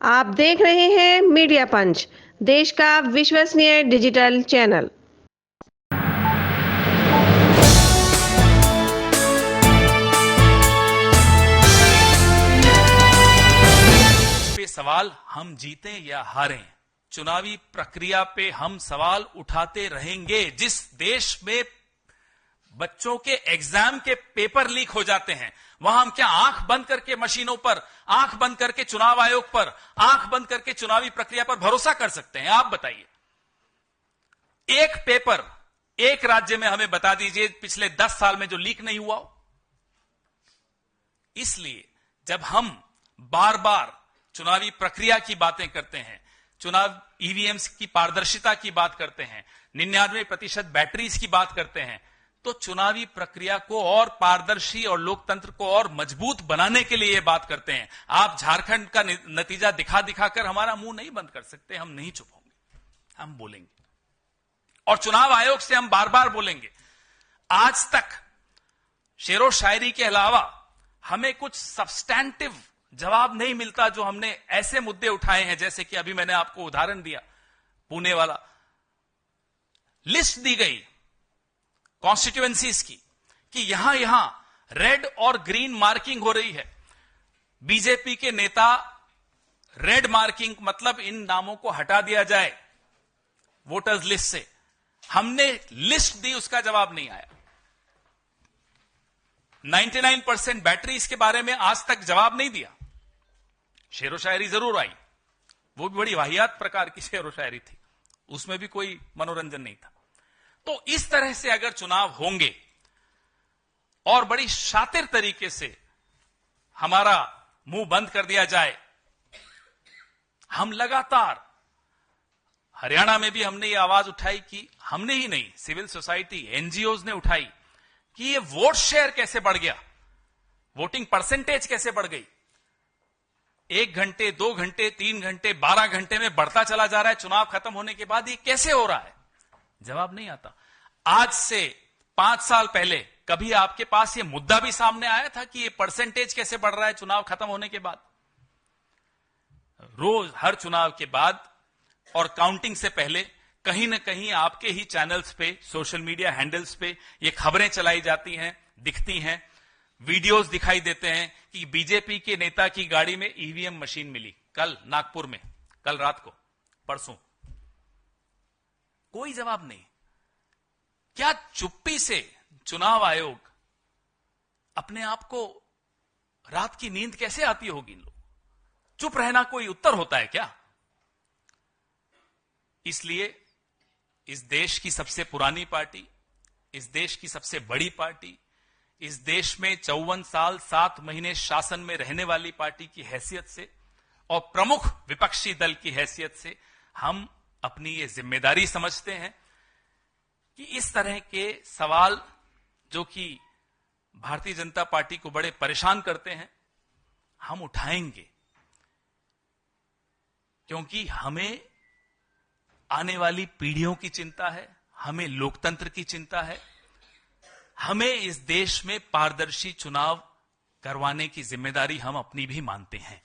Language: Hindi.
आप देख रहे हैं मीडिया पंच, देश का विश्वसनीय डिजिटल चैनल। पे सवाल हम जीते या हारें, चुनावी प्रक्रिया पे हम सवाल उठाते रहेंगे। जिस देश में बच्चों के एग्जाम के पेपर लीक हो जाते हैं, वहां हम क्या आंख बंद करके मशीनों पर, आंख बंद करके चुनाव आयोग पर, आंख बंद करके चुनावी प्रक्रिया पर भरोसा कर सकते हैं? आप बताइए। एक पेपर एक राज्य में हमें बता दीजिए पिछले 10 साल में जो लीक नहीं हुआ हो। इसलिए जब हम बार बार चुनावी प्रक्रिया की बातें करते हैं, चुनाव ईवीएम्स की पारदर्शिता की बात करते हैं, 99% बैटरीज की बात करते हैं, तो चुनावी प्रक्रिया को और पारदर्शी और लोकतंत्र को और मजबूत बनाने के लिए यह बात करते हैं। आप झारखंड का नतीजा दिखा दिखाकर हमारा मुंह नहीं बंद कर सकते। हम नहीं चुप होंगे, हम बोलेंगे। और चुनाव आयोग से हम बार बार बोलेंगे। आज तक शेरो शायरी के अलावा हमें कुछ सब्सटैंटिव जवाब नहीं मिलता, जो हमने ऐसे मुद्दे उठाए हैं, जैसे कि अभी मैंने आपको उदाहरण दिया पुणे वाला। लिस्ट दी गई कॉन्स्टिट्यूएंसीज की कि यहां यहां रेड और ग्रीन मार्किंग हो रही है। बीजेपी के नेता रेड मार्किंग मतलब इन नामों को हटा दिया जाए वोटर्स लिस्ट से। हमने लिस्ट दी, उसका जवाब नहीं आया। 99% बैटरीज के बारे में आज तक जवाब नहीं दिया। शेरो शायरी जरूर आई, वो भी बड़ी वाहियात प्रकार की शेरो शायरी थी, उसमें भी कोई मनोरंजन नहीं था। तो इस तरह से अगर चुनाव होंगे और बड़ी शातिर तरीके से हमारा मुंह बंद कर दिया जाए, हम लगातार हरियाणा में भी हमने ये आवाज उठाई कि हमने ही नहीं, सिविल सोसाइटी एनजीओज ने उठाई कि ये वोट शेयर कैसे बढ़ गया, वोटिंग परसेंटेज कैसे बढ़ गई। 1 घंटे 2 घंटे 3 घंटे 12 घंटे में बढ़ता चला जा रहा है। चुनाव खत्म होने के बाद ये कैसे हो रहा है? जवाब नहीं आता। आज से 5 साल पहले कभी आपके पास ये मुद्दा भी सामने आया था कि ये परसेंटेज कैसे बढ़ रहा है चुनाव खत्म होने के बाद? रोज हर चुनाव के बाद और काउंटिंग से पहले कहीं ना कहीं आपके ही चैनल्स पे, सोशल मीडिया हैंडल्स पे ये खबरें चलाई जाती हैं, दिखती हैं, वीडियोस दिखाई देते हैं कि बीजेपी के नेता की गाड़ी में ईवीएम मशीन मिली कल नागपुर में, कल रात को, परसों। कोई जवाब नहीं। क्या चुप्पी से चुनाव आयोग अपने आप को, रात की नींद कैसे आती होगी इन लोग? चुप रहना कोई उत्तर होता है क्या? इसलिए इस देश की सबसे पुरानी पार्टी, इस देश की सबसे बड़ी पार्टी, इस देश में 54 साल 7 महीने शासन में रहने वाली पार्टी की हैसियत से और प्रमुख विपक्षी दल की हैसियत से हम अपनी ये जिम्मेदारी समझते हैं कि इस तरह के सवाल जो कि भारतीय जनता पार्टी को बड़े परेशान करते हैं, हम उठाएंगे। क्योंकि हमें आने वाली पीढ़ियों की चिंता है, हमें लोकतंत्र की चिंता है, हमें इस देश में पारदर्शी चुनाव करवाने की जिम्मेदारी हम अपनी भी मानते हैं।